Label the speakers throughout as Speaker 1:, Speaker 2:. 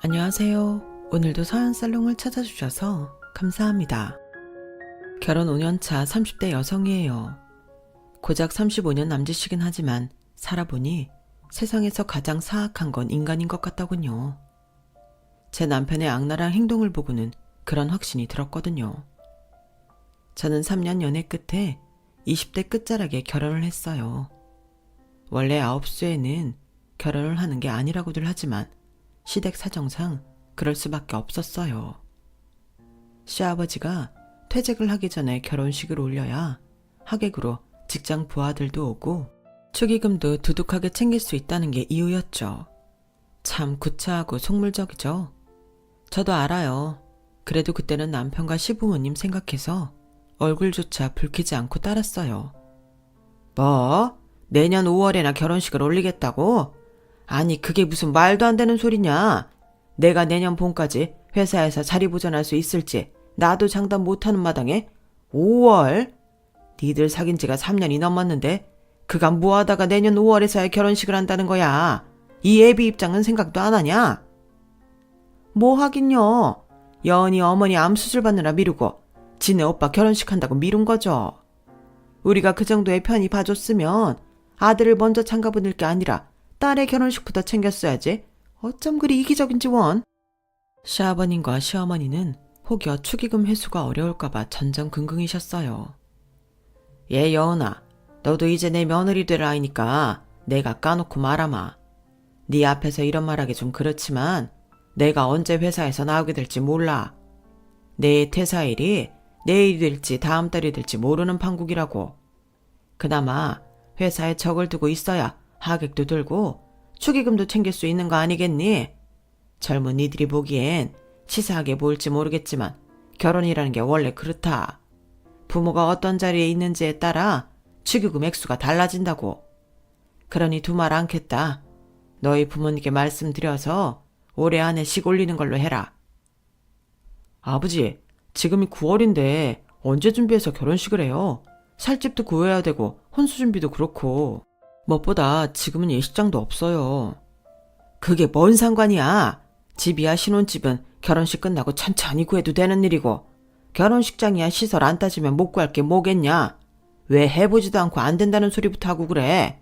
Speaker 1: 안녕하세요. 오늘도 서연살롱을 찾아주셔서 감사합니다. 결혼 5년차 30대 여성이에요. 고작 35년 남짓이긴 하지만 살아보니 세상에서 가장 사악한 건 인간인 것 같더군요. 제 남편의 악랄한 행동을 보고는 그런 확신이 들었거든요. 저는 3년 연애 끝에 20대 끝자락에 결혼을 했어요. 원래 9수에는 결혼을 하는 게 아니라고들 하지만 시댁 사정상 그럴 수밖에 없었어요. 시아버지가 퇴직을 하기 전에 결혼식을 올려야 하객으로 직장 부하들도 오고 축의금도 두둑하게 챙길 수 있다는 게 이유였죠. 참 구차하고 속물적이죠. 저도 알아요. 그래도 그때는 남편과 시부모님 생각해서 얼굴조차 붉히지 않고 따랐어요. 뭐? 내년 5월에나 결혼식을 올리겠다고? 아니 그게 무슨 말도 안 되는 소리냐. 내가 내년 봄까지 회사에서 자리 보존할 수 있을지 나도 장담 못하는 마당에 5월? 니들 사귄 지가 3년이 넘었는데 그간 뭐하다가 내년 5월에서야 결혼식을 한다는 거야. 이 애비 입장은 생각도 안 하냐? 뭐 하긴요. 여은이 어머니 암 수술 받느라 미루고 지네 오빠 결혼식 한다고 미룬 거죠. 우리가 그 정도의 편히 봐줬으면 아들을 먼저 장가보낼 게 아니라 딸의 결혼식부터 챙겼어야지. 어쩜 그리 이기적인지 원. 시아버님과 시어머니는 혹여 축의금 회수가 어려울까봐 전전긍긍이셨어요. 얘 여은아, 너도 이제 내 며느리 될 아이니까 내가 까놓고 말아마. 네 앞에서 이런 말하기 좀 그렇지만 내가 언제 회사에서 나오게 될지 몰라. 내 퇴사일이 내일이 될지 다음 달이 될지 모르는 판국이라고. 그나마 회사에 적을 두고 있어야 하객도 들고 축의금도 챙길 수 있는 거 아니겠니? 젊은 이들이 보기엔 치사하게 보일지 모르겠지만 결혼이라는 게 원래 그렇다. 부모가 어떤 자리에 있는지에 따라 축의금 액수가 달라진다고. 그러니 두말 않겠다. 너희 부모님께 말씀드려서 올해 안에 식 올리는 걸로 해라. 아버지, 지금이 9월인데 언제 준비해서 결혼식을 해요? 살집도 구해야 되고 혼수 준비도 그렇고. 무엇보다 지금은 예식장도 없어요. 그게 뭔 상관이야. 집이야 신혼집은 결혼식 끝나고 천천히 구해도 되는 일이고 결혼식장이야 시설 안 따지면 못 구할 게 뭐겠냐. 왜 해보지도 않고 안 된다는 소리부터 하고 그래.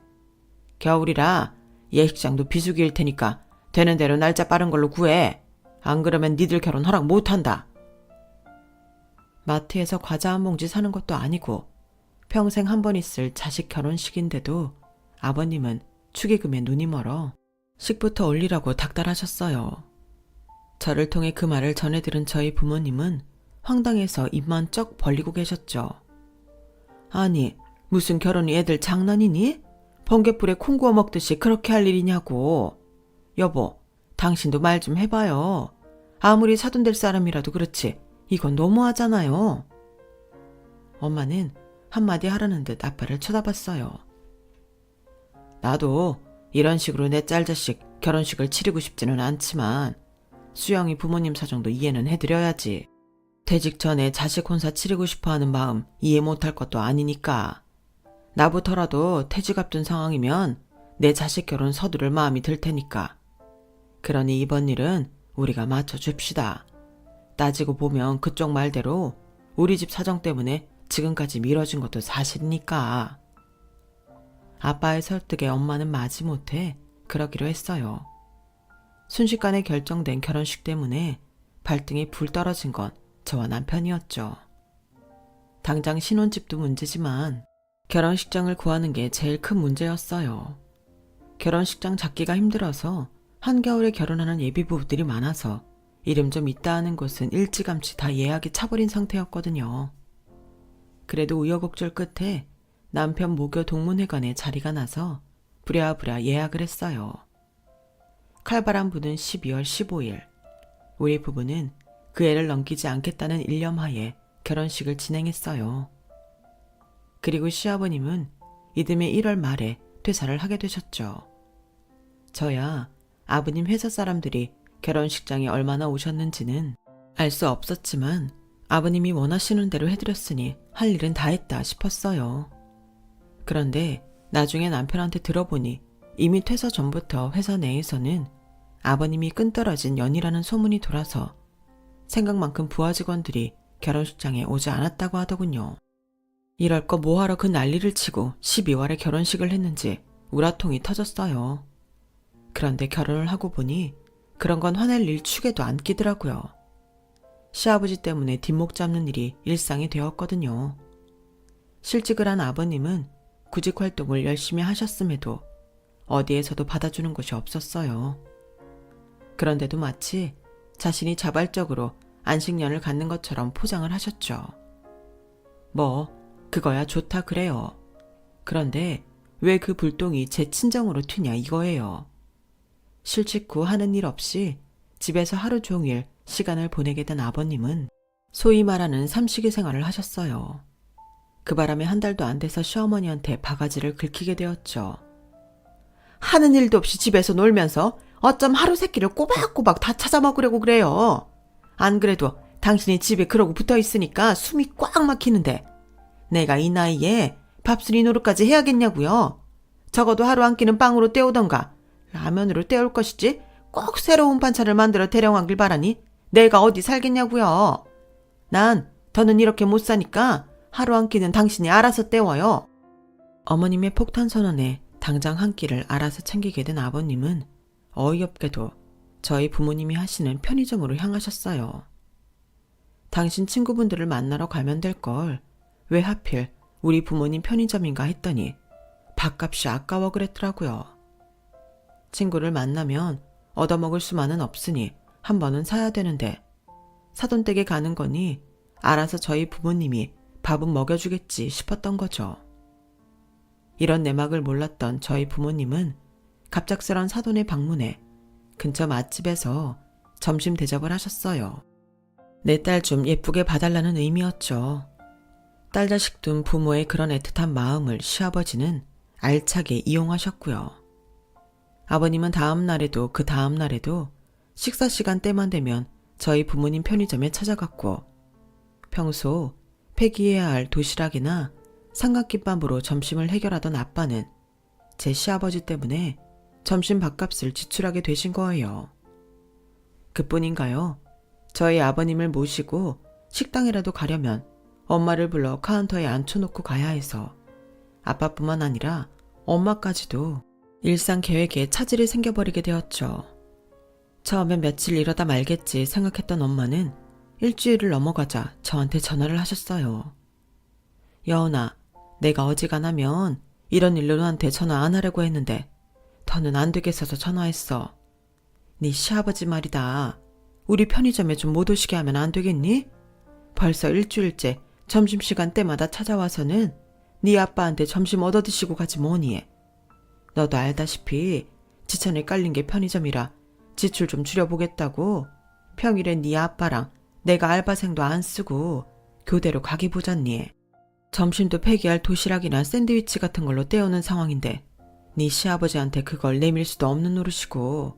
Speaker 1: 겨울이라 예식장도 비수기일 테니까 되는 대로 날짜 빠른 걸로 구해. 안 그러면 니들 결혼 허락 못한다. 마트에서 과자 한 봉지 사는 것도 아니고 평생 한 번 있을 자식 결혼식인데도 아버님은 축의금에 눈이 멀어 식부터 올리라고 닥달하셨어요. 저를 통해 그 말을 전해 들은 저희 부모님은 황당해서 입만 쩍 벌리고 계셨죠. 아니 무슨 결혼이 애들 장난이니? 번갯불에 콩 구워 먹듯이 그렇게 할 일이냐고. 여보, 당신도 말 좀 해봐요. 아무리 사돈될 사람이라도 그렇지 이건 너무하잖아요. 엄마는 한마디 하라는 듯 아빠를 쳐다봤어요. 나도 이런 식으로 내 짤자식 결혼식을 치르고 싶지는 않지만 수영이 부모님 사정도 이해는 해드려야지. 퇴직 전에 자식 혼사 치르고 싶어하는 마음 이해 못할 것도 아니니까. 나부터라도 퇴직 앞둔 상황이면 내 자식 결혼 서두를 마음이 들 테니까. 그러니 이번 일은 우리가 맞춰줍시다. 따지고 보면 그쪽 말대로 우리 집 사정 때문에 지금까지 미뤄진 것도 사실이니까. 아빠의 설득에 엄마는 마지못해 그러기로 했어요. 순식간에 결정된 결혼식 때문에 발등에 불 떨어진 건 저와 남편이었죠. 당장 신혼집도 문제지만 결혼식장을 구하는 게 제일 큰 문제였어요. 결혼식장 잡기가 힘들어서 한겨울에 결혼하는 예비부부들이 많아서 이름 좀 있다 하는 곳은 일찌감치 다 예약이 차버린 상태였거든요. 그래도 우여곡절 끝에 남편 모교 동문회관에 자리가 나서 부랴부랴 예약을 했어요. 칼바람 부는 12월 15일 우리 부부는 그 애를 넘기지 않겠다는 일념하에 결혼식을 진행했어요. 그리고 시아버님은 이듬해 1월 말에 퇴사를 하게 되셨죠. 저야 아버님 회사 사람들이 결혼식장에 얼마나 오셨는지는 알 수 없었지만 아버님이 원하시는 대로 해드렸으니 할 일은 다 했다 싶었어요. 그런데 나중에 남편한테 들어보니 이미 퇴사 전부터 회사 내에서는 아버님이 끈떨어진 연이라는 소문이 돌아서 생각만큼 부하 직원들이 결혼식장에 오지 않았다고 하더군요. 이럴 거 뭐하러 그 난리를 치고 12월에 결혼식을 했는지 우라통이 터졌어요. 그런데 결혼을 하고 보니 그런 건 화낼 일 축에도 안 끼더라고요. 시아버지 때문에 뒷목 잡는 일이 일상이 되었거든요. 실직을 한 아버님은 구직 활동을 열심히 하셨음에도 어디에서도 받아주는 곳이 없었어요. 그런데도 마치 자신이 자발적으로 안식년을 갖는 것처럼 포장을 하셨죠. 뭐 그거야 좋다 그래요. 그런데 왜 그 불똥이 제 친정으로 튀냐 이거예요. 실직 후 하는 일 없이 집에서 하루 종일 시간을 보내게 된 아버님은 소위 말하는 삼식이 생활을 하셨어요. 그 바람에 한 달도 안 돼서 시어머니한테 바가지를 긁히게 되었죠. 하는 일도 없이 집에서 놀면서 어쩜 하루 세끼를 꼬박꼬박 다 찾아 먹으려고 그래요. 안 그래도 당신이 집에 그러고 붙어 있으니까 숨이 꽉 막히는데 내가 이 나이에 밥순이 노릇까지 해야겠냐고요. 적어도 하루 한 끼는 빵으로 때우던가 라면으로 때울 것이지 꼭 새로운 반찬을 만들어 대령하길 바라니 내가 어디 살겠냐고요. 난 더는 이렇게 못 사니까 하루 한 끼는 당신이 알아서 때워요. 어머님의 폭탄 선언에 당장 한 끼를 알아서 챙기게 된 아버님은 어이없게도 저희 부모님이 하시는 편의점으로 향하셨어요. 당신 친구분들을 만나러 가면 될 걸 왜 하필 우리 부모님 편의점인가 했더니 밥값이 아까워 그랬더라고요. 친구를 만나면 얻어먹을 수만은 없으니 한 번은 사야 되는데 사돈댁에 가는 거니 알아서 저희 부모님이 밥은 먹여주겠지 싶었던 거죠. 이런 내막을 몰랐던 저희 부모님은 갑작스런 사돈의 방문에 근처 맛집에서 점심 대접을 하셨어요. 내 딸 좀 예쁘게 봐달라는 의미였죠. 딸 자식 둔 부모의 그런 애틋한 마음을 시아버지는 알차게 이용하셨고요. 아버님은 다음 날에도 그 다음 날에도 식사 시간 때만 되면 저희 부모님 편의점에 찾아갔고 평소 폐기해야 할 도시락이나 삼각김밥으로 점심을 해결하던 아빠는 제 시아버지 때문에 점심 밥값을 지출하게 되신 거예요. 그뿐인가요? 저희 아버님을 모시고 식당이라도 가려면 엄마를 불러 카운터에 앉혀놓고 가야 해서 아빠뿐만 아니라 엄마까지도 일상 계획에 차질이 생겨버리게 되었죠. 처음엔 며칠 이러다 말겠지 생각했던 엄마는 일주일을 넘어가자 저한테 전화를 하셨어요. 여은아, 내가 어지간하면 이런 일로 너한테 전화 안 하려고 했는데 더는 안 되겠어서 전화했어. 네 시아버지 말이다. 우리 편의점에 좀 못 오시게 하면 안 되겠니? 벌써 일주일째 점심시간 때마다 찾아와서는 네 아빠한테 점심 얻어드시고 가지 뭐니. 너도 알다시피 지천에 깔린 게 편의점이라 지출 좀 줄여보겠다고 평일엔 네 아빠랑 내가 알바생도 안 쓰고 교대로 가기 보잖니. 점심도 폐기할 도시락이나 샌드위치 같은 걸로 때우는 상황인데 네 시아버지한테 그걸 내밀 수도 없는 노릇이고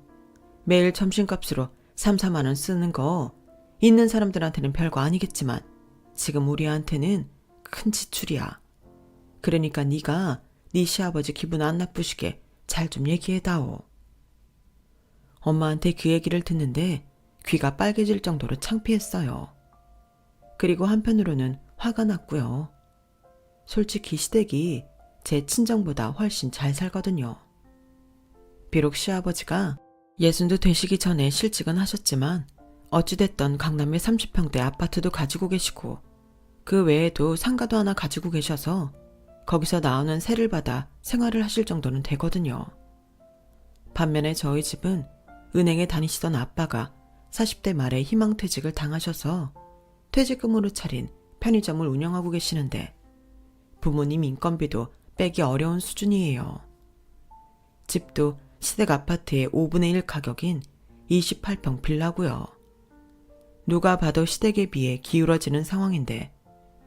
Speaker 1: 매일 점심값으로 3, 4만 원 쓰는 거 있는 사람들한테는 별거 아니겠지만 지금 우리한테는 큰 지출이야. 그러니까 네가 네 시아버지 기분 안 나쁘시게 잘 좀 얘기해다오. 엄마한테 그 얘기를 듣는데 귀가 빨개질 정도로 창피했어요. 그리고 한편으로는 화가 났고요. 솔직히 시댁이 제 친정보다 훨씬 잘 살거든요. 비록 시아버지가 60도 되시기 전에 실직은 하셨지만 어찌됐던 강남의 30평대 아파트도 가지고 계시고 그 외에도 상가도 하나 가지고 계셔서 거기서 나오는 세를 받아 생활을 하실 정도는 되거든요. 반면에 저희 집은 은행에 다니시던 아빠가 40대 말에 희망퇴직을 당하셔서 퇴직금으로 차린 편의점을 운영하고 계시는데 부모님 인건비도 빼기 어려운 수준이에요. 집도 시댁 아파트의 5분의 1 가격인 28평 빌라고요. 누가 봐도 시댁에 비해 기울어지는 상황인데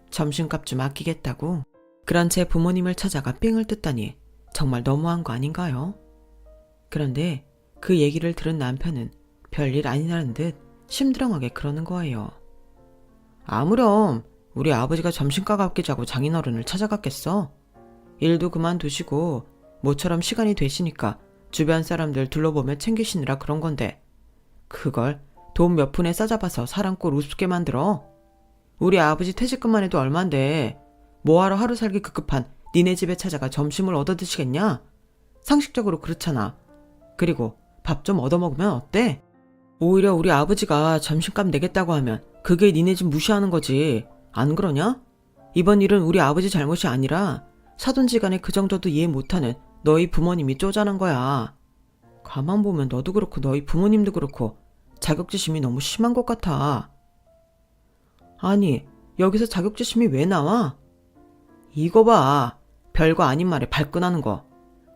Speaker 1: 점심값 좀 아끼겠다고 그런 제 부모님을 찾아가 삥을 뜯다니 정말 너무한 거 아닌가요? 그런데 그 얘기를 들은 남편은 별일 아니라는 듯 심드렁하게 그러는 거예요. 아무렴 우리 아버지가 점심값 아끼자고 장인어른을 찾아갔겠어? 일도 그만두시고 모처럼 시간이 되시니까 주변 사람들 둘러보며 챙기시느라 그런 건데 그걸 돈 몇 푼에 싸잡아서 사람 꼴 우습게 만들어? 우리 아버지 퇴직금만 해도 얼만데 뭐하러 하루 살기 급급한 니네 집에 찾아가 점심을 얻어드시겠냐? 상식적으로 그렇잖아. 그리고 밥 좀 얻어먹으면 어때? 오히려 우리 아버지가 점심값 내겠다고 하면 그게 니네 집 무시하는 거지. 안 그러냐? 이번 일은 우리 아버지 잘못이 아니라 사돈지간에 그 정도도 이해 못하는 너희 부모님이 쪼잔한 거야. 가만 보면 너도 그렇고 너희 부모님도 그렇고 자격지심이 너무 심한 것 같아. 아니, 여기서 자격지심이 왜 나와? 이거 봐. 별거 아닌 말에 발끈하는 거.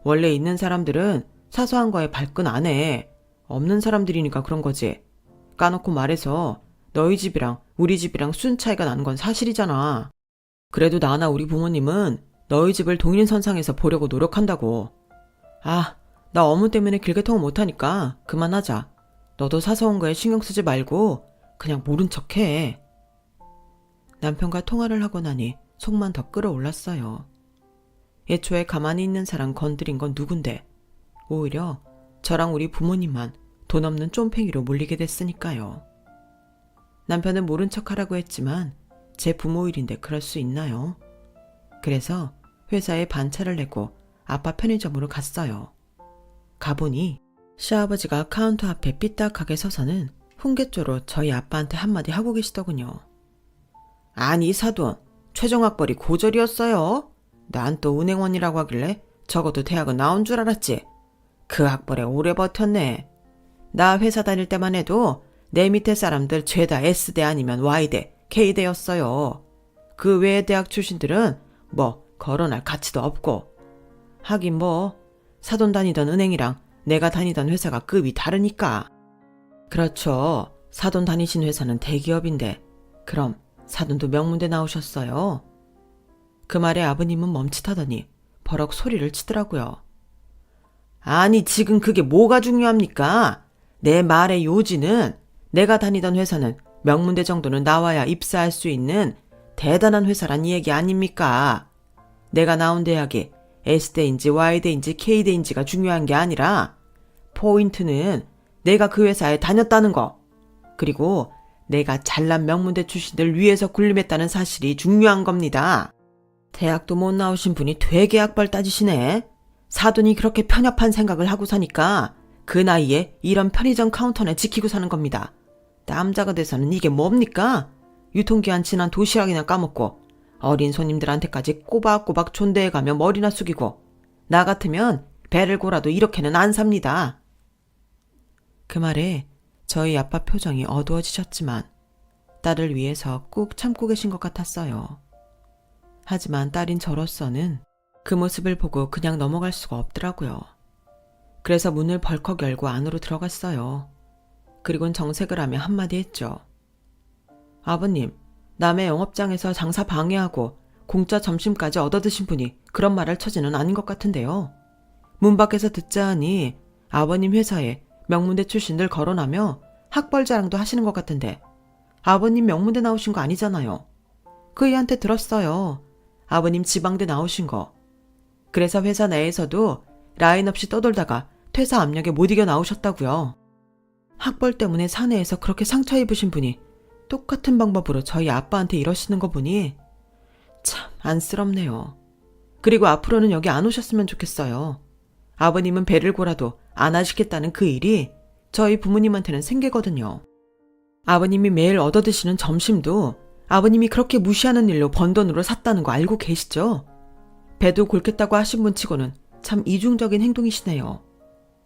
Speaker 1: 원래 있는 사람들은 사소한 거에 발끈 안 해. 없는 사람들이니까 그런 거지. 까놓고 말해서 너희 집이랑 우리 집이랑 수준 차이가 나는 건 사실이잖아. 그래도 나나 우리 부모님은 너희 집을 동일선상에서 보려고 노력한다고. 아, 나 업무 때문에 길게통을 못하니까 그만하자. 너도 사소한 거에 신경 쓰지 말고 그냥 모른 척해. 남편과 통화를 하고 나니 속만 더 끓어올랐어요. 애초에 가만히 있는 사람 건드린 건 누군데 오히려 저랑 우리 부모님만 돈 없는 쫌팽이로 몰리게 됐으니까요. 남편은 모른 척하라고 했지만 제 부모 일인데 그럴 수 있나요? 그래서 회사에 반차를 내고 아빠 편의점으로 갔어요. 가보니 시아버지가 카운터 앞에 삐딱하게 서서는 훈계조로 저희 아빠한테 한마디 하고 계시더군요. 아니 사돈, 최종학벌이 고졸이었어요? 난 또 은행원이라고 하길래 적어도 대학은 나온 줄 알았지. 그 학벌에 오래 버텼네. 나 회사 다닐 때만 해도 내 밑에 사람들 죄다 S대 아니면 Y대, K대였어요. 그 외의 대학 출신들은 뭐 거론할 가치도 없고. 하긴 뭐 사돈 다니던 은행이랑 내가 다니던 회사가 급이 다르니까. 그렇죠. 사돈 다니신 회사는 대기업인데 그럼 사돈도 명문대 나오셨어요? 그 말에 아버님은 멈칫하더니 버럭 소리를 치더라고요. 아니 지금 그게 뭐가 중요합니까? 내 말의 요지는 내가 다니던 회사는 명문대 정도는 나와야 입사할 수 있는 대단한 회사란 얘기 아닙니까? 내가 나온 대학이 S대인지 Y대인지 K대인지가 중요한 게 아니라 포인트는 내가 그 회사에 다녔다는 거, 그리고 내가 잘난 명문대 출신들 위에서 군림했다는 사실이 중요한 겁니다. 대학도 못 나오신 분이 되게 학벌 따지시네. 사돈이 그렇게 편협한 생각을 하고 사니까 그 나이에 이런 편의점 카운터나 지키고 사는 겁니다. 남자가 돼서는 이게 뭡니까? 유통기한 지난 도시락이나 까먹고 어린 손님들한테까지 꼬박꼬박 존대해가며 머리나 숙이고 나 같으면 배를 골아도 이렇게는 안 삽니다. 그 말에 저희 아빠 표정이 어두워지셨지만 딸을 위해서 꾹 참고 계신 것 같았어요. 하지만 딸인 저로서는 그 모습을 보고 그냥 넘어갈 수가 없더라고요. 그래서 문을 벌컥 열고 안으로 들어갔어요. 그리곤 정색을 하며 한마디 했죠. 아버님, 남의 영업장에서 장사 방해하고 공짜 점심까지 얻어드신 분이 그런 말할 처지는 아닌 것 같은데요. 문 밖에서 듣자 하니 아버님 회사에 명문대 출신들 거론하며 학벌 자랑도 하시는 것 같은데 아버님 명문대 나오신 거 아니잖아요. 그 애한테 들었어요. 아버님 지방대 나오신 거. 그래서 회사 내에서도 라인 없이 떠돌다가 퇴사 압력에 못 이겨 나오셨다고요. 학벌 때문에 사내에서 그렇게 상처 입으신 분이 똑같은 방법으로 저희 아빠한테 이러시는 거 보니 참 안쓰럽네요. 그리고 앞으로는 여기 안 오셨으면 좋겠어요. 아버님은 배를 골아도 안 하시겠다는 그 일이 저희 부모님한테는 생계거든요. 아버님이 매일 얻어드시는 점심도 아버님이 그렇게 무시하는 일로 번 돈으로 샀다는 거 알고 계시죠? 배도 골겠다고 하신 분 치고는 참 이중적인 행동이시네요.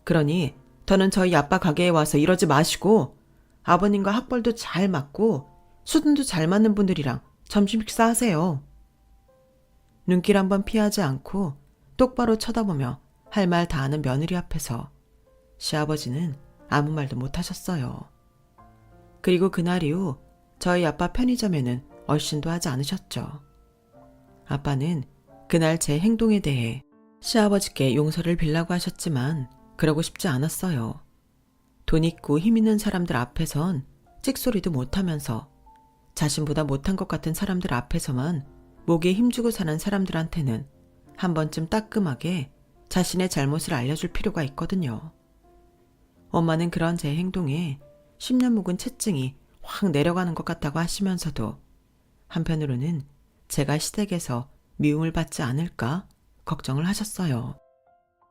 Speaker 1: 그러니 더는 저희 아빠 가게에 와서 이러지 마시고 아버님과 학벌도 잘 맞고 수준도 잘 맞는 분들이랑 점심 식사하세요. 눈길 한번 피하지 않고 똑바로 쳐다보며 할 말 다 하는 며느리 앞에서 시아버지는 아무 말도 못하셨어요. 그리고 그날 이후 저희 아빠 편의점에는 얼씬도 하지 않으셨죠. 아빠는 그날 제 행동에 대해 시아버지께 용서를 빌라고 하셨지만 그러고 싶지 않았어요. 돈 있고 힘 있는 사람들 앞에선 찍소리도 못하면서 자신보다 못한 것 같은 사람들 앞에서만 목에 힘주고 사는 사람들한테는 한 번쯤 따끔하게 자신의 잘못을 알려줄 필요가 있거든요. 엄마는 그런 제 행동에 10년 묵은 채증이 확 내려가는 것 같다고 하시면서도 한편으로는 제가 시댁에서 미움을 받지 않을까 걱정을 하셨어요.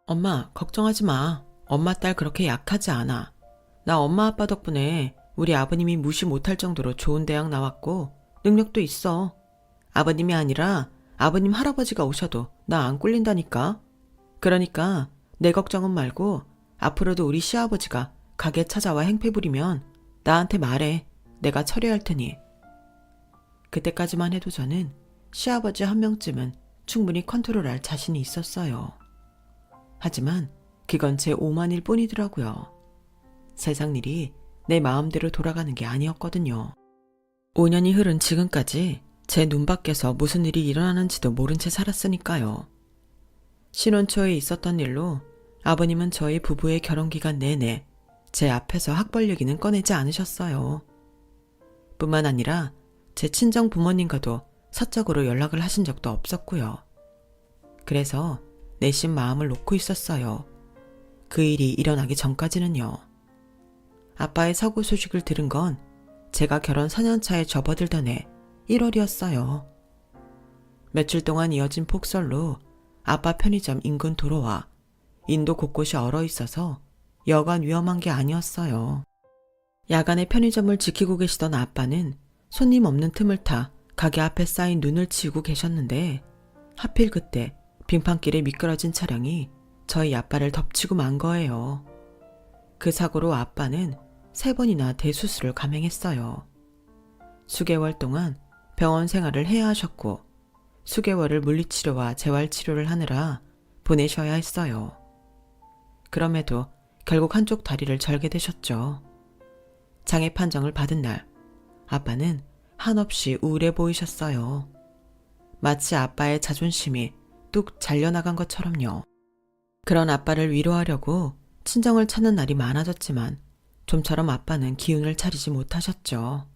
Speaker 1: 엄마, 걱정하지 마. 엄마 딸 그렇게 약하지 않아. 나 엄마 아빠 덕분에 우리 아버님이 무시 못할 정도로 좋은 대학 나왔고 능력도 있어. 아버님이 아니라 아버님 할아버지가 오셔도 나 안 꿀린다니까. 그러니까 내 걱정은 말고 앞으로도 우리 시아버지가 가게 찾아와 행패 부리면 나한테 말해. 내가 처리할 테니. 그때까지만 해도 저는 시아버지 한 명쯤은 충분히 컨트롤할 자신이 있었어요. 하지만 그건 제 오만일 뿐이더라고요. 세상 일이 내 마음대로 돌아가는 게 아니었거든요. 5년이 흐른 지금까지 제 눈밖에서 무슨 일이 일어나는지도 모른 채 살았으니까요. 신혼 초에 있었던 일로 아버님은 저희 부부의 결혼기간 내내 제 앞에서 학벌 얘기는 꺼내지 않으셨어요. 뿐만 아니라 제 친정 부모님과도 사적으로 연락을 하신 적도 없었고요. 그래서 내심 마음을 놓고 있었어요. 그 일이 일어나기 전까지는요. 아빠의 사고 소식을 들은 건 제가 결혼 4년차에 접어들던 해 1월이었어요. 며칠 동안 이어진 폭설로 아빠 편의점 인근 도로와 인도 곳곳이 얼어 있어서 여간 위험한 게 아니었어요. 야간에 편의점을 지키고 계시던 아빠는 손님 없는 틈을 타 가게 앞에 쌓인 눈을 치우고 계셨는데 하필 그때 빙판길에 미끄러진 차량이 저희 아빠를 덮치고 만 거예요. 그 사고로 아빠는 3번이나 대수술을 감행했어요. 수개월 동안 병원 생활을 해야 하셨고 수개월을 물리치료와 재활치료를 하느라 보내셔야 했어요. 그럼에도 결국 한쪽 다리를 절게 되셨죠. 장애 판정을 받은 날 아빠는 한없이 우울해 보이셨어요. 마치 아빠의 자존심이 뚝 잘려나간 것처럼요. 그런 아빠를 위로하려고 친정을 찾는 날이 많아졌지만 좀처럼 아빠는 기운을 차리지 못하셨죠.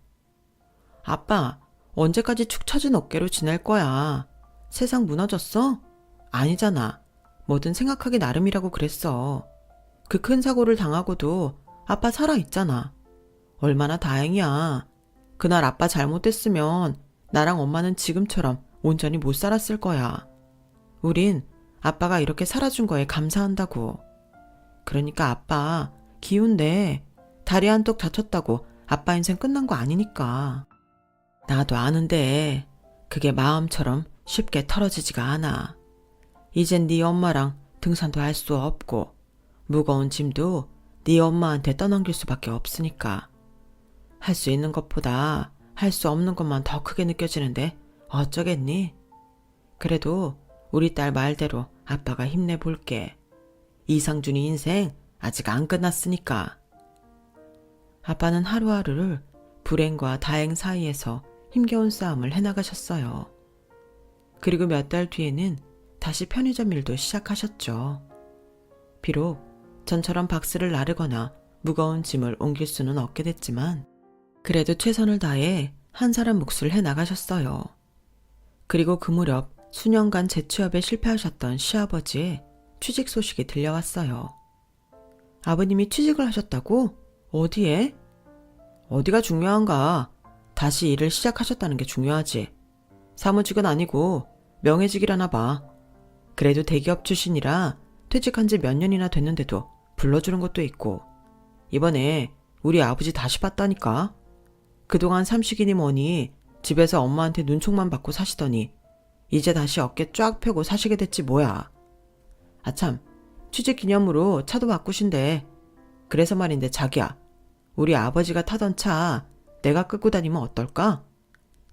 Speaker 1: 아빠, 언제까지 축 처진 어깨로 지낼 거야? 세상 무너졌어? 아니잖아. 뭐든 생각하기 나름이라고 그랬어. 그 큰 사고를 당하고도 아빠 살아있잖아. 얼마나 다행이야. 그날 아빠 잘못됐으면 나랑 엄마는 지금처럼 온전히 못 살았을 거야. 우린 아빠가 이렇게 살아준 거에 감사한다고. 그러니까 아빠 기운내. 다리 한쪽 다쳤다고 아빠 인생 끝난 거 아니니까. 나도 아는데 그게 마음처럼 쉽게 털어지지가 않아. 이젠 네 엄마랑 등산도 할 수 없고 무거운 짐도 네 엄마한테 떠넘길 수밖에 없으니까. 할 수 있는 것보다 할 수 없는 것만 더 크게 느껴지는데 어쩌겠니? 그래도 우리 딸 말대로 아빠가 힘내볼게. 이상준이 인생 아직 안 끝났으니까. 아빠는 하루하루를 불행과 다행 사이에서 힘겨운 싸움을 해나가셨어요. 그리고 몇 달 뒤에는 다시 편의점 일도 시작하셨죠. 비록 전처럼 박스를 나르거나 무거운 짐을 옮길 수는 없게 됐지만 그래도 최선을 다해 한 사람 몫을 해나가셨어요. 그리고 그 무렵 수년간 재취업에 실패하셨던 시아버지의 취직 소식이 들려왔어요. 아버님이 취직을 하셨다고? 어디에? 어디가 중요한가? 다시 일을 시작하셨다는 게 중요하지. 사무직은 아니고 명예직이라나 봐. 그래도 대기업 출신이라 퇴직한 지 몇 년이나 됐는데도 불러주는 것도 있고. 이번에 우리 아버지 다시 봤다니까. 그동안 삼식이니 뭐니 집에서 엄마한테 눈총만 받고 사시더니 이제 다시 어깨 쫙 펴고 사시게 됐지 뭐야. 아참, 취직 기념으로 차도 바꾸신대. 그래서 말인데 자기야, 우리 아버지가 타던 차 내가 끌고 다니면 어떨까?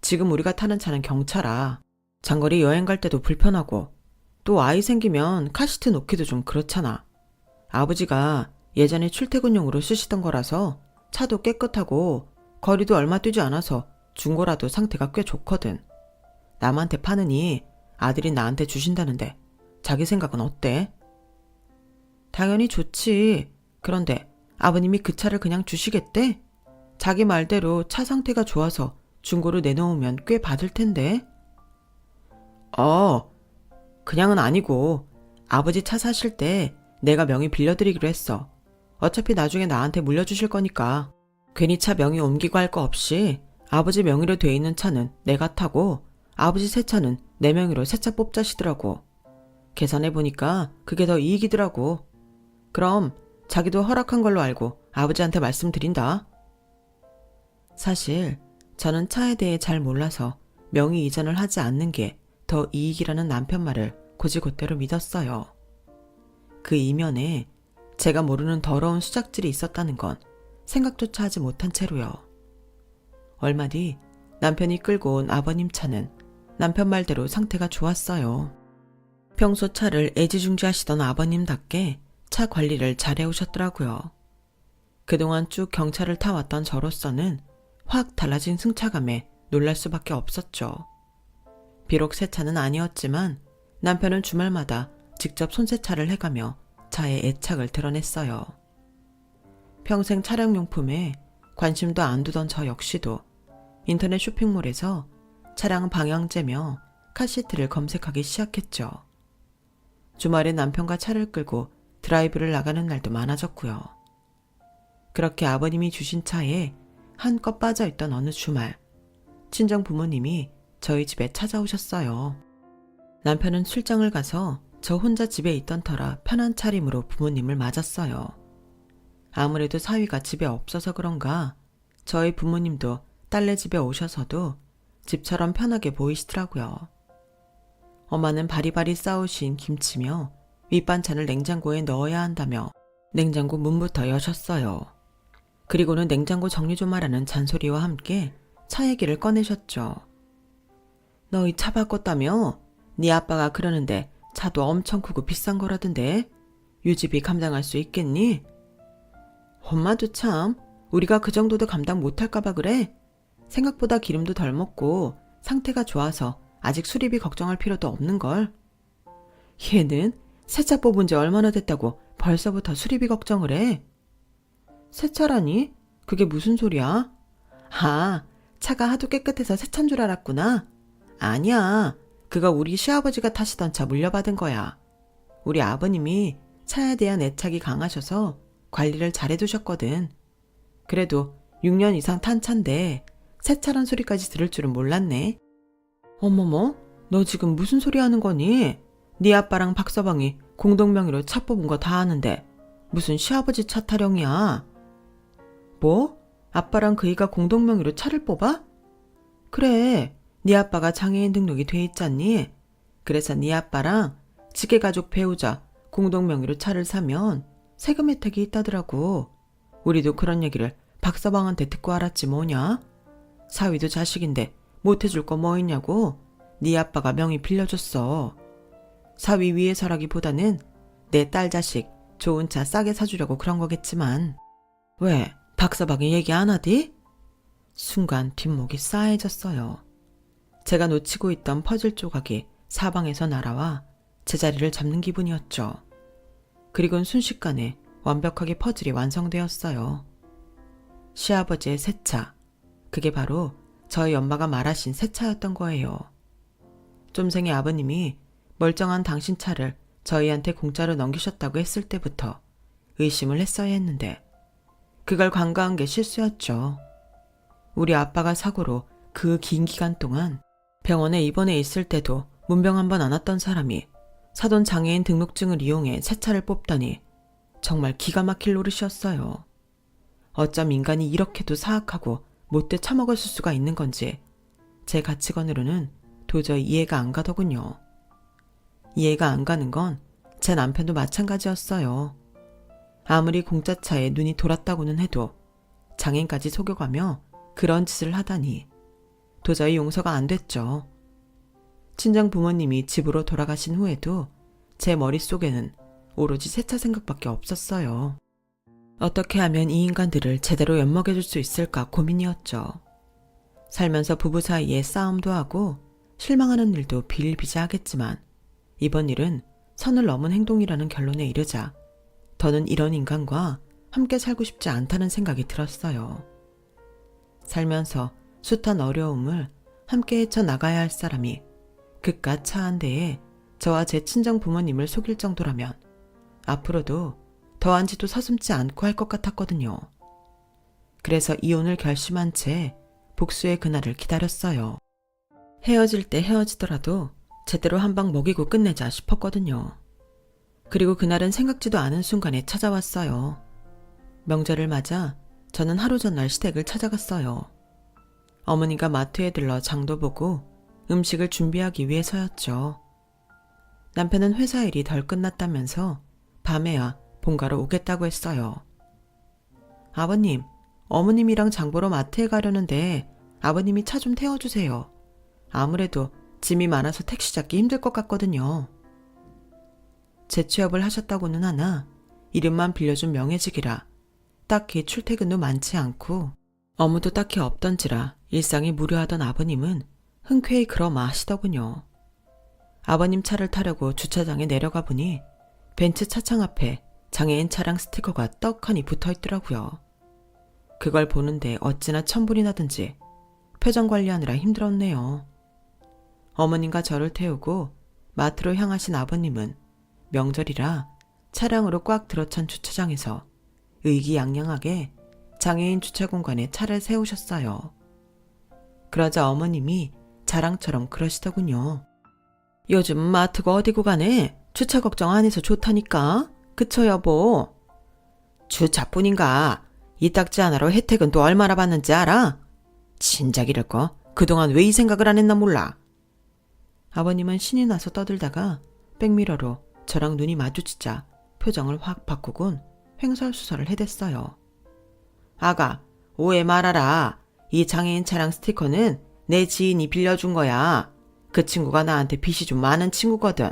Speaker 1: 지금 우리가 타는 차는 경차라. 장거리 여행 갈 때도 불편하고 또 아이 생기면 카시트 놓기도 좀 그렇잖아. 아버지가 예전에 출퇴근용으로 쓰시던 거라서 차도 깨끗하고 거리도 얼마 뛰지 않아서 중고라도 상태가 꽤 좋거든. 남한테 파느니 아들이 나한테 주신다는데 자기 생각은 어때? 당연히 좋지. 그런데 아버님이 그 차를 그냥 주시겠대? 자기 말대로 차 상태가 좋아서 중고로 내놓으면 꽤 받을 텐데. 그냥은 아니고 아버지 차 사실 때 내가 명의 빌려드리기로 했어. 어차피 나중에 나한테 물려주실 거니까. 괜히 차 명의 옮기고 할 거 없이 아버지 명의로 돼 있는 차는 내가 타고 아버지 새 차는 내 명의로 새 차 뽑자시더라고. 계산해보니까 그게 더 이익이더라고. 그럼 자기도 허락한 걸로 알고 아버지한테 말씀드린다. 사실 저는 차에 대해 잘 몰라서 명의 이전을 하지 않는 게 더 이익이라는 남편 말을 곧이곧대로 믿었어요. 그 이면에 제가 모르는 더러운 수작질이 있었다는 건 생각조차 하지 못한 채로요. 얼마 뒤 남편이 끌고 온 아버님 차는 남편 말대로 상태가 좋았어요. 평소 차를 애지중지하시던 아버님답게 차 관리를 잘해오셨더라고요. 그동안 쭉 경차를 타왔던 저로서는 확 달라진 승차감에 놀랄 수밖에 없었죠. 비록 새 차는 아니었지만 남편은 주말마다 직접 손세차를 해가며 차의 애착을 드러냈어요. 평생 차량용품에 관심도 안 두던 저 역시도 인터넷 쇼핑몰에서 차량 방향제며 카시트를 검색하기 시작했죠. 주말에 남편과 차를 끌고 드라이브를 나가는 날도 많아졌고요. 그렇게 아버님이 주신 차에 한껏 빠져있던 어느 주말, 친정 부모님이 저희 집에 찾아오셨어요. 남편은 출장을 가서 저 혼자 집에 있던 터라 편한 차림으로 부모님을 맞았어요. 아무래도 사위가 집에 없어서 그런가 저희 부모님도 딸네 집에 오셔서도 집처럼 편하게 보이시더라고요. 엄마는 바리바리 싸우신 김치며 밑반찬을 냉장고에 넣어야 한다며 냉장고 문부터 여셨어요. 그리고는 냉장고 정리 좀 하라는 잔소리와 함께 차 얘기를 꺼내셨죠. 너희 차 바꿨다며? 네 아빠가 그러는데 차도 엄청 크고 비싼 거라던데 유지비 감당할 수 있겠니? 엄마도 참 우리가 그 정도도 감당 못할까봐 그래. 생각보다 기름도 덜 먹고 상태가 좋아서 아직 수리비 걱정할 필요도 없는걸. 얘는 새 차 뽑은 지 얼마나 됐다고 벌써부터 수리비 걱정을 해. 새 차라니? 그게 무슨 소리야? 아, 차가 하도 깨끗해서 새 차인 줄 알았구나. 아니야. 그거 우리 시아버지가 타시던 차 물려받은 거야. 우리 아버님이 차에 대한 애착이 강하셔서 관리를 잘해두셨거든. 그래도 6년 이상 탄 차인데 새 차란 소리까지 들을 줄은 몰랐네. 어머머, 너 지금 무슨 소리 하는 거니? 네 아빠랑 박서방이 공동명의로 차 뽑은 거 다 아는데 무슨 시아버지 차 타령이야. 뭐? 아빠랑 그이가 공동명의로 차를 뽑아? 그래, 네 아빠가 장애인 등록이 돼 있잖니. 그래서 네 아빠랑 직계가족 배우자 공동명의로 차를 사면 세금 혜택이 있다더라고. 우리도 그런 얘기를 박서방한테 듣고 알았지 뭐냐. 사위도 자식인데 못해줄 거 뭐 있냐고. 네 아빠가 명의 빌려줬어. 사위 위해서라기보다는 내 딸 자식 좋은 차 싸게 사주려고 그런 거겠지만. 왜? 박서방이 얘기 안 하디? 순간 뒷목이 싸해졌어요. 제가 놓치고 있던 퍼즐 조각이 사방에서 날아와 제자리를 잡는 기분이었죠. 그리곤 순식간에 완벽하게 퍼즐이 완성되었어요. 시아버지의 새 차, 그게 바로 저희 엄마가 말하신 새 차였던 거예요. 쫌생의 아버님이 멀쩡한 당신 차를 저희한테 공짜로 넘기셨다고 했을 때부터 의심을 했어야 했는데 그걸 간과한 게 실수였죠. 우리 아빠가 사고로 그 긴 기간 동안 병원에 입원해 있을 때도 문병 한 번 안 왔던 사람이 사돈 장애인 등록증을 이용해 새 차를 뽑다니 정말 기가 막힐 노릇이었어요. 어쩜 인간이 이렇게도 사악하고 못돼 처먹었을 수가 있는 건지 제 가치관으로는 도저히 이해가 안 가더군요. 이해가 안 가는 건 제 남편도 마찬가지였어요. 아무리 공짜차에 눈이 돌았다고는 해도 장애인까지 속여가며 그런 짓을 하다니 도저히 용서가 안 됐죠. 친정 부모님이 집으로 돌아가신 후에도 제 머릿속에는 오로지 새 차 생각밖에 없었어요. 어떻게 하면 이 인간들을 제대로 엿먹여줄 수 있을까 고민이었죠. 살면서 부부 사이에 싸움도 하고 실망하는 일도 비일비재하겠지만 이번 일은 선을 넘은 행동이라는 결론에 이르자 더는 이런 인간과 함께 살고 싶지 않다는 생각이 들었어요. 살면서 숱한 어려움을 함께 헤쳐나가야 할 사람이 그깟 차 한 대에 저와 제 친정 부모님을 속일 정도라면 앞으로도 더한지도 서슴지 않고 할 것 같았거든요. 그래서 이혼을 결심한 채 복수의 그날을 기다렸어요. 헤어질 때 헤어지더라도 제대로 한 방 먹이고 끝내자 싶었거든요. 그리고 그날은 생각지도 않은 순간에 찾아왔어요. 명절을 맞아 저는 하루 전날 시댁을 찾아갔어요. 어머니가 마트에 들러 장도 보고 음식을 준비하기 위해서였죠. 남편은 회사 일이 덜 끝났다면서 밤에야 본가로 오겠다고 했어요. 아버님, 어머님이랑 장 보러 마트에 가려는데 아버님이 차 좀 태워주세요. 아무래도 짐이 많아서 택시 잡기 힘들 것 같거든요. 재취업을 하셨다고는 하나 이름만 빌려준 명예직이라 딱히 출퇴근도 많지 않고 업무도 딱히 없던지라 일상이 무료하던 아버님은 흔쾌히 그러마 하시더군요. 아버님 차를 타려고 주차장에 내려가 보니 벤츠 차창 앞에 장애인 차량 스티커가 떡하니 붙어있더라고요. 그걸 보는데 어찌나 천불이 나든지 표정 관리하느라 힘들었네요. 어머님과 저를 태우고 마트로 향하신 아버님은 명절이라 차량으로 꽉 들어찬 주차장에서 의기양양하게 장애인 주차 공간에 차를 세우셨어요. 그러자 어머님이 자랑처럼 그러시더군요. 요즘 마트가 어디고 가네? 주차 걱정 안 해서 좋다니까. 그쵸 여보? 주차뿐인가? 이 딱지 하나로 혜택은 또 얼마나 받는지 알아? 진작 이럴 거 그동안 왜 이 생각을 안 했나 몰라. 아버님은 신이 나서 떠들다가 백미러로 저랑 눈이 마주치자 표정을 확 바꾸곤 횡설수설을 해댔어요. 아가, 오해 말아라. 이 장애인 차량 스티커는 내 지인이 빌려준 거야. 그 친구가 나한테 빚이 좀 많은 친구거든.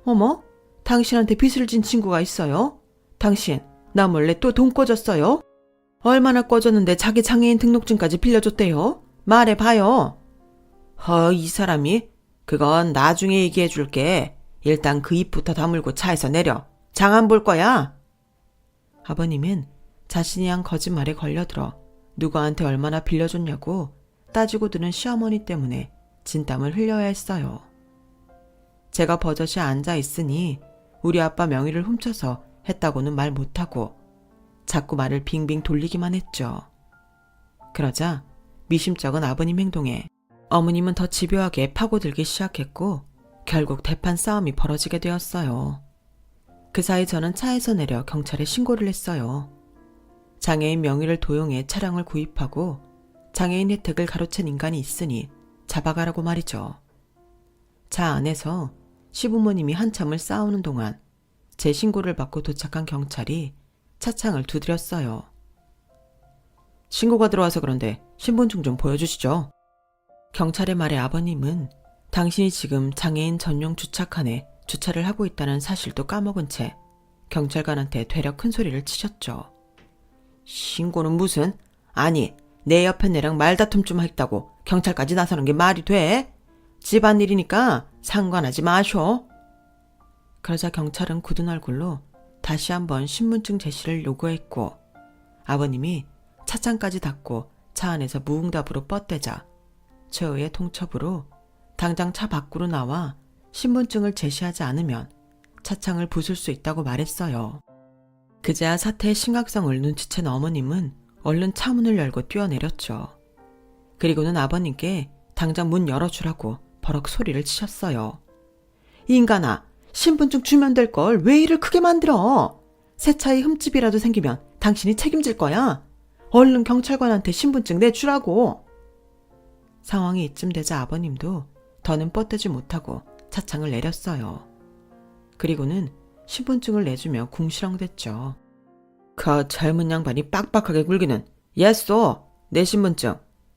Speaker 1: 어머? 당신한테 빚을 진 친구가 있어요? 당신 나 몰래 또 돈 꿔줬어요? 얼마나 꿔줬는데 자기 장애인 등록증까지 빌려줬대요? 말해봐요. 이 사람이? 그건 나중에 얘기해 줄게. 일단 그 입부터 다물고 차에서 내려. 장 안 볼 거야. 아버님은 자신이 한 거짓말에 걸려들어 누구한테 얼마나 빌려줬냐고 따지고 드는 시어머니 때문에 진땀을 흘려야 했어요. 제가 버젓이 앉아 있으니 우리 아빠 명의를 훔쳐서 했다고는 말 못하고 자꾸 말을 빙빙 돌리기만 했죠. 그러자 미심쩍은 아버님 행동에 어머님은 더 집요하게 파고들기 시작했고 결국 대판 싸움이 벌어지게 되었어요. 그 사이 저는 차에서 내려 경찰에 신고를 했어요. 장애인 명의를 도용해 차량을 구입하고 장애인 혜택을 가로챈 인간이 있으니 잡아가라고 말이죠. 차 안에서 시부모님이 한참을 싸우는 동안 제 신고를 받고 도착한 경찰이 차창을 두드렸어요. 신고가 들어와서 그런데 신분증 좀 보여주시죠. 경찰의 말에 아버님은 당신이 지금 장애인 전용 주차칸에 주차를 하고 있다는 사실도 까먹은 채 경찰관한테 되려 큰 소리를 치셨죠. 신고는 무슨? 아니, 내 옆에 내랑 말다툼 좀 했다고 경찰까지 나서는 게 말이 돼? 집안일이니까 상관하지 마쇼. 그러자 경찰은 굳은 얼굴로 다시 한번 신분증 제시를 요구했고 아버님이 차창까지 닫고 차 안에서 무응답으로 뻗대자 최후의 통첩으로 당장 차 밖으로 나와 신분증을 제시하지 않으면 차창을 부술 수 있다고 말했어요. 그제야 사태의 심각성을 눈치챈 어머님은 얼른 차문을 열고 뛰어내렸죠. 그리고는 아버님께 당장 문 열어주라고 버럭 소리를 치셨어요. 인간아, 신분증 주면 될 걸 왜 일을 크게 만들어? 새 차에 흠집이라도 생기면 당신이 책임질 거야. 얼른 경찰관한테 신분증 내주라고. 상황이 이쯤 되자 아버님도 더는 뻗대지 못하고 차창을 내렸어요. 그리고는 신분증을 내주며 궁시렁댔죠. 그 젊은 양반이 빡빡하게 굴기는 예쏘 내 신분증.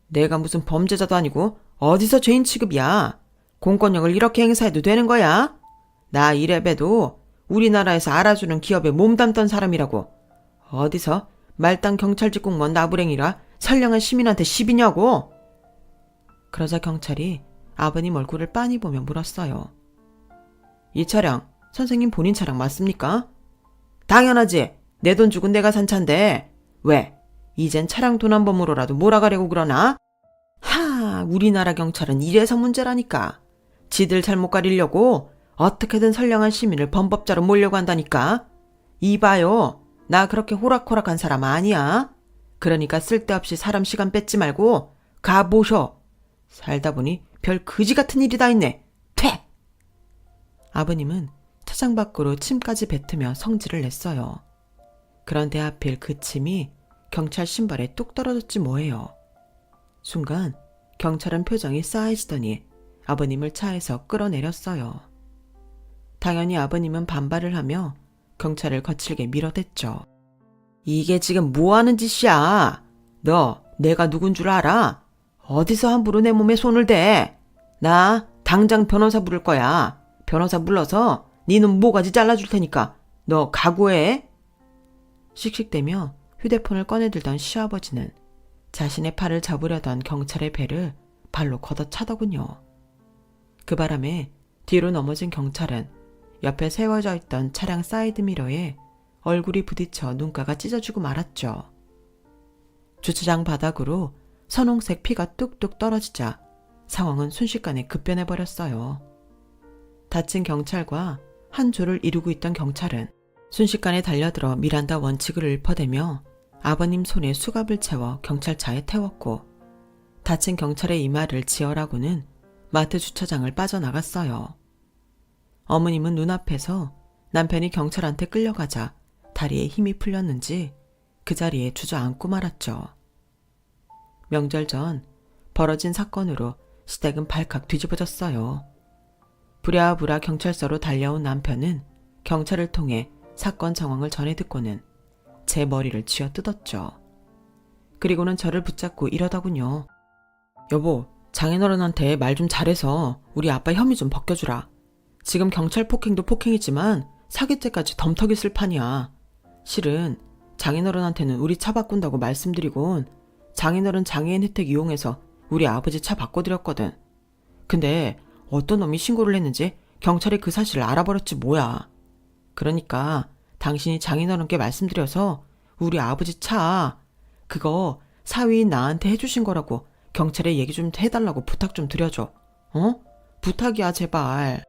Speaker 1: 내가 무슨 범죄자도 아니고 어디서 죄인 취급이야. 공권력을 이렇게 행사해도 되는 거야? 나 이래봬도 우리나라에서 알아주는 기업에 몸담던 사람이라고. 어디서 말단 경찰직 공무원 나부랭이라 선량한 시민한테 시비냐고. 그러자 경찰이 아버님 얼굴을 빤히 보며 물었어요. 이 차량 선생님 본인 차량 맞습니까? 당연하지. 내 돈 주고 내가 산 차인데 왜? 이젠 차량 도난범으로라도 몰아가려고 그러나? 우리나라 경찰은 이래서 문제라니까. 지들 잘못 가리려고 어떻게든 선량한 시민을 범법자로 몰려고 한다니까. 이봐요. 나 그렇게 호락호락한 사람 아니야. 그러니까 쓸데없이 사람 시간 뺏지 말고 가보셔. 살다 보니 별 그지 같은 일이 다 있네. 퇴! 아버님은 차장 밖으로 침까지 뱉으며 성질을 냈어요. 그런데 하필 그 침이 경찰 신발에 뚝 떨어졌지 뭐예요. 순간 경찰은 표정이 싸해지더니 아버님을 차에서 끌어내렸어요. 당연히 아버님은 반발을 하며 경찰을 거칠게 밀어댔죠. 이게 지금 뭐하는 짓이야? 너 내가 누군 줄 알아? 어디서 함부로 내 몸에 손을 대? 나 당장 변호사 부를 거야. 변호사 불러서 니는 모가지 잘라줄 테니까 너 각오해. 씩씩대며 휴대폰을 꺼내들던 시아버지는 자신의 팔을 잡으려던 경찰의 배를 발로 걷어차더군요. 그 바람에 뒤로 넘어진 경찰은 옆에 세워져 있던 차량 사이드미러에 얼굴이 부딪혀 눈가가 찢어지고 말았죠. 주차장 바닥으로 선홍색 피가 뚝뚝 떨어지자 상황은 순식간에 급변해버렸어요. 다친 경찰과 한 조를 이루고 있던 경찰은 순식간에 달려들어 미란다 원칙을 읊어대며 아버님 손에 수갑을 채워 경찰차에 태웠고 다친 경찰의 이마를 지어라고는 마트 주차장을 빠져나갔어요. 어머님은 눈앞에서 남편이 경찰한테 끌려가자 다리에 힘이 풀렸는지 그 자리에 주저앉고 말았죠. 명절 전 벌어진 사건으로 시댁은 발칵 뒤집어졌어요. 부랴부랴 경찰서로 달려온 남편은 경찰을 통해 사건 정황을 전해 듣고는 제 머리를 쥐어뜯었죠. 그리고는 저를 붙잡고 이러더군요. 여보, 장인어른한테 말 좀 잘해서 우리 아빠 혐의 좀 벗겨주라. 지금 경찰 폭행도 폭행이지만 사기죄까지 덤터기 쓸 판이야. 실은 장인어른한테는 우리 차 바꾼다고 말씀드리곤 장인어른 장애인 혜택 이용해서 우리 아버지 차 바꿔드렸거든. 근데 어떤 놈이 신고를 했는지 경찰이 그 사실을 알아버렸지 뭐야. 그러니까 당신이 장인어른께 말씀드려서 우리 아버지 차 그거 사위인 나한테 해주신 거라고 경찰에 얘기 좀 해달라고 부탁 좀 드려줘. 어? 부탁이야 제발.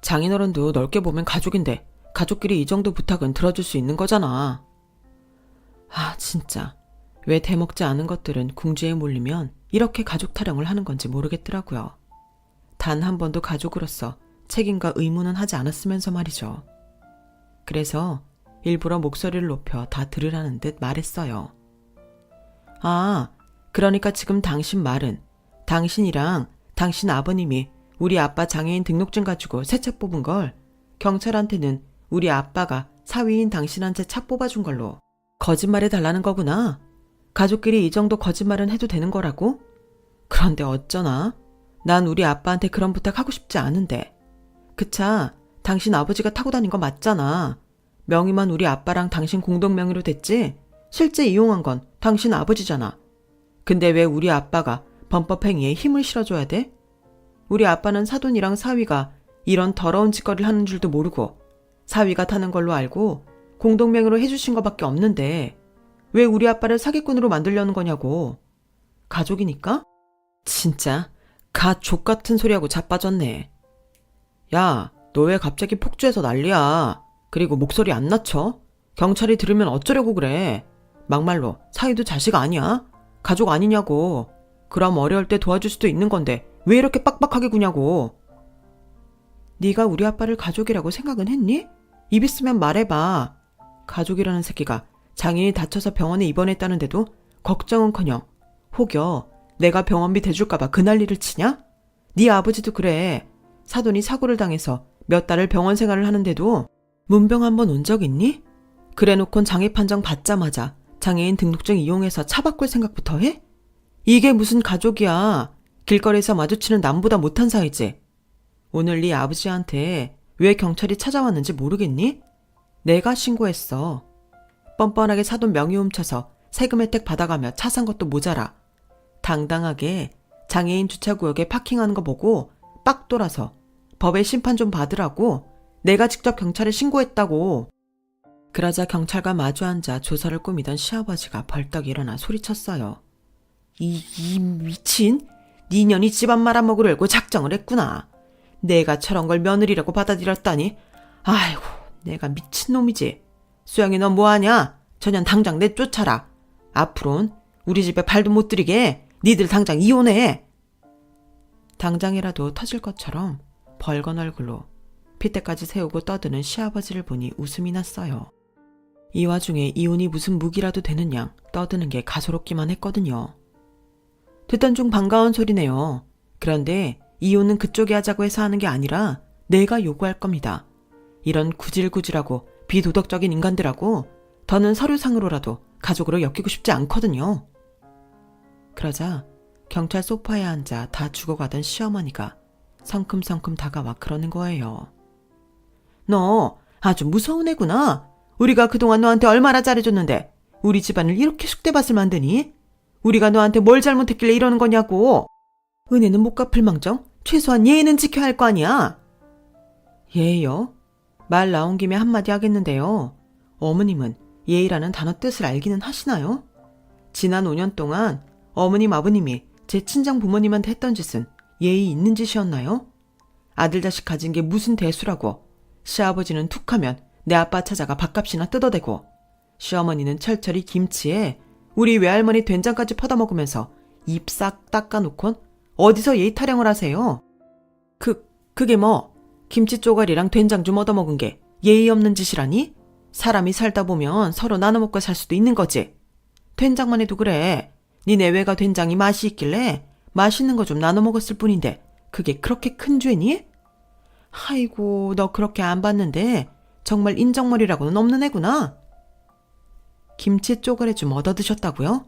Speaker 1: 장인어른도 넓게 보면 가족인데 가족끼리 이 정도 부탁은 들어줄 수 있는 거잖아. 아 진짜 왜 대먹지 않은 것들은 궁지에 몰리면 이렇게 가족 타령을 하는 건지 모르겠더라고요. 단 한 번도 가족으로서 책임과 의무는 하지 않았으면서 말이죠. 그래서 일부러 목소리를 높여 다 들으라는 듯 말했어요. 아, 그러니까 지금 당신 말은 당신이랑 당신 아버님이 우리 아빠 장애인 등록증 가지고 새 차 뽑은 걸 경찰한테는 우리 아빠가 사위인 당신한테 차 뽑아준 걸로 거짓말해달라는 거구나. 가족끼리 이 정도 거짓말은 해도 되는 거라고? 그런데 어쩌나? 난 우리 아빠한테 그런 부탁하고 싶지 않은데. 그 차 당신 아버지가 타고 다닌 거 맞잖아. 명의만 우리 아빠랑 당신 공동명의로 됐지? 실제 이용한 건 당신 아버지잖아. 근데 왜 우리 아빠가 범법행위에 힘을 실어줘야 돼? 우리 아빠는 사돈이랑 사위가 이런 더러운 짓거리를 하는 줄도 모르고 사위가 타는 걸로 알고 공동명의로 해주신 거밖에 없는데 왜 우리 아빠를 사기꾼으로 만들려는 거냐고. 가족이니까? 진짜 가 족같은 소리하고 자빠졌네. 야, 너 왜 갑자기 폭주해서 난리야. 그리고 목소리 안 낮춰? 경찰이 들으면 어쩌려고 그래. 막말로 사위도 자식 아니야? 가족 아니냐고. 그럼 어려울 때 도와줄 수도 있는 건데 왜 이렇게 빡빡하게 구냐고. 네가 우리 아빠를 가족이라고 생각은 했니? 입 있으면 말해봐. 가족이라는 새끼가 장인이 다쳐서 병원에 입원했다는데도 걱정은커녕 혹여 내가 병원비 대줄까봐 그 난리를 치냐? 네 아버지도 그래. 사돈이 사고를 당해서 몇 달을 병원 생활을 하는데도 문병 한번 온 적 있니? 그래놓곤 장애 판정 받자마자 장애인 등록증 이용해서 차 바꿀 생각부터 해? 이게 무슨 가족이야. 길거리에서 마주치는 남보다 못한 사이지. 오늘 네 아버지한테 왜 경찰이 찾아왔는지 모르겠니? 내가 신고했어. 뻔뻔하게 사돈 명의 훔쳐서 세금 혜택 받아가며 차 산 것도 모자라 당당하게 장애인 주차구역에 파킹하는 거 보고 빡 돌아서 법의 심판 좀 받으라고 내가 직접 경찰에 신고했다고. 그러자 경찰과 마주 앉아 조사를 꾸미던 시아버지가 벌떡 일어나 소리쳤어요. 이 미친? 네 년이 집안 말아먹으려고 작정을 했구나. 내가 저런 걸 며느리라고 받아들였다니. 아이고, 내가 미친놈이지. 수영이 너 뭐하냐? 저년 당장 내쫓아라. 앞으론 우리 집에 발도 못 들이게 니들 당장 이혼해. 당장이라도 터질 것처럼 벌건 얼굴로 핏대까지 세우고 떠드는 시아버지를 보니 웃음이 났어요. 이 와중에 이혼이 무슨 무기라도 되는 양 떠드는 게 가소롭기만 했거든요. 듣던 중 반가운 소리네요. 그런데 이혼은 그쪽이 하자고 해서 하는 게 아니라 내가 요구할 겁니다. 이런 구질구질하고 비도덕적인 인간들하고 더는 서류상으로라도 가족으로 엮이고 싶지 않거든요. 그러자 경찰 소파에 앉아 다 죽어가던 시어머니가 성큼성큼 다가와 그러는 거예요. 너 아주 무서운 애구나. 우리가 그동안 너한테 얼마나 잘해줬는데 우리 집안을 이렇게 쑥대밭을 만드니? 우리가 너한테 뭘 잘못했길래 이러는 거냐고. 은혜는 못 갚을 망정 최소한 예의는 지켜야 할 거 아니야. 예의요? 말 나온 김에 한마디 하겠는데요. 어머님은 예의라는 단어 뜻을 알기는 하시나요? 지난 5년 동안 어머님 아버님이 제 친정 부모님한테 했던 짓은 예의 있는 짓이었나요? 아들 자식 가진 게 무슨 대수라고. 시아버지는 툭하면 내 아빠 찾아가 밥값이나 뜯어대고, 시어머니는 철철이 김치에 우리 외할머니 된장까지 퍼다먹으면서 입 싹 닦아놓곤 어디서 예의 타령을 하세요? 그게 뭐 김치 쪼가리랑 된장 좀 얻어먹은 게 예의 없는 짓이라니? 사람이 살다 보면 서로 나눠 먹고 살 수도 있는 거지. 된장만 해도 그래. 니네 외가 된장이 맛이 있길래 맛있는 거 좀 나눠 먹었을 뿐인데 그게 그렇게 큰 죄니? 아이고, 너 그렇게 안 봤는데 정말 인정머리라고는 없는 애구나. 김치 쪼가리 좀 얻어 드셨다고요?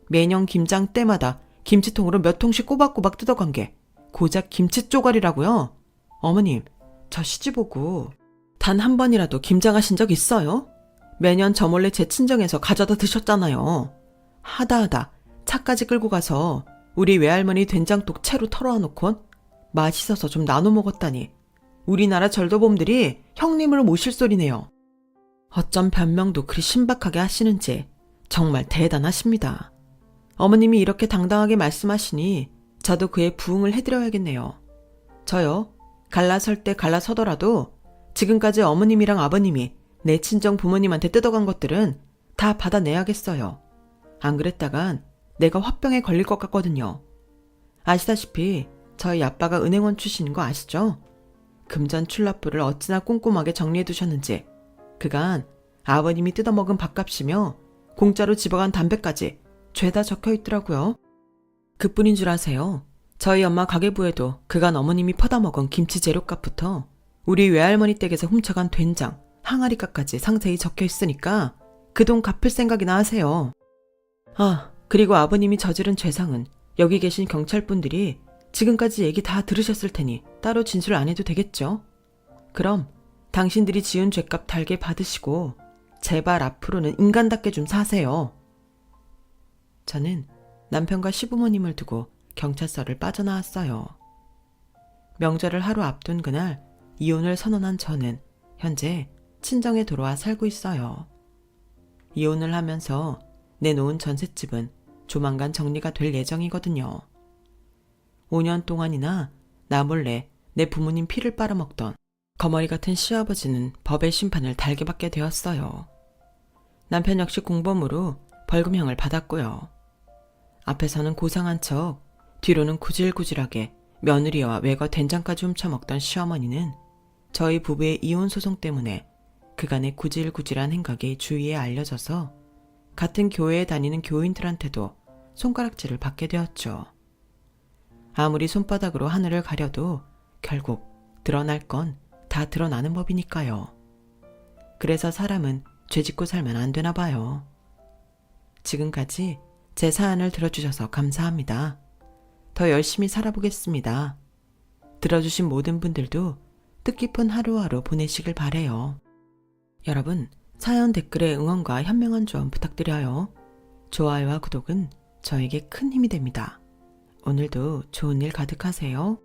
Speaker 1: 매년 김장 때마다 김치통으로 몇 통씩 꼬박꼬박 뜯어간 게 고작 김치 쪼가리라고요? 어머님, 저 시집 오고 단 한 번이라도 김장하신 적 있어요? 매년 저 몰래 제 친정에서 가져다 드셨잖아요. 하다 차까지 끌고 가서 우리 외할머니 된장독 채로 털어놓곤 맛있어서 좀 나눠 먹었다니 우리나라 절도범들이 형님을 모실 소리네요. 어쩜 변명도 그리 신박하게 하시는지 정말 대단하십니다. 어머님이 이렇게 당당하게 말씀하시니 저도 그에 부응을 해드려야겠네요. 저요, 갈라설 때 갈라서더라도 지금까지 어머님이랑 아버님이 내 친정 부모님한테 뜯어간 것들은 다 받아내야겠어요. 안 그랬다간 내가 화병에 걸릴 것 같거든요. 아시다시피 저희 아빠가 은행원 출신인 거 아시죠? 금전 출납부를 어찌나 꼼꼼하게 정리해두셨는지 그간 아버님이 뜯어먹은 밥값이며 공짜로 집어간 담배까지 죄다 적혀있더라고요. 그뿐인 줄 아세요? 저희 엄마 가계부에도 그간 어머님이 퍼다먹은 김치 재료값부터 우리 외할머니 댁에서 훔쳐간 된장, 항아리값까지 상세히 적혀있으니까 그 돈 갚을 생각이나 하세요. 아, 그리고 아버님이 저지른 죄상은 여기 계신 경찰분들이 지금까지 얘기 다 들으셨을 테니 따로 진술 안 해도 되겠죠? 그럼 당신들이 지은 죄값 달게 받으시고 제발 앞으로는 인간답게 좀 사세요. 저는 남편과 시부모님을 두고 경찰서를 빠져나왔어요. 명절을 하루 앞둔 그날 이혼을 선언한 저는 현재 친정에 돌아와 살고 있어요. 이혼을 하면서 내놓은 전셋집은 조만간 정리가 될 예정이거든요. 5년 동안이나 나 몰래 내 부모님 피를 빨아먹던 거머리 같은 시아버지는 법의 심판을 달게 받게 되었어요. 남편 역시 공범으로 벌금형을 받았고요. 앞에서는 고상한 척, 뒤로는 구질구질하게 며느리와 외거 된장까지 훔쳐먹던 시어머니는 저희 부부의 이혼 소송 때문에 그간의 구질구질한 행각이 주위에 알려져서 같은 교회에 다니는 교인들한테도 손가락질을 받게 되었죠. 아무리 손바닥으로 하늘을 가려도 결국 드러날 건 다 드러나는 법이니까요. 그래서 사람은 죄짓고 살면 안 되나 봐요. 지금까지 제 사연을 들어주셔서 감사합니다. 더 열심히 살아보겠습니다. 들어주신 모든 분들도 뜻깊은 하루하루 보내시길 바래요. 여러분, 사연 댓글에 응원과 현명한 조언 부탁드려요. 좋아요와 구독은 저에게 큰 힘이 됩니다. 오늘도 좋은 일 가득하세요.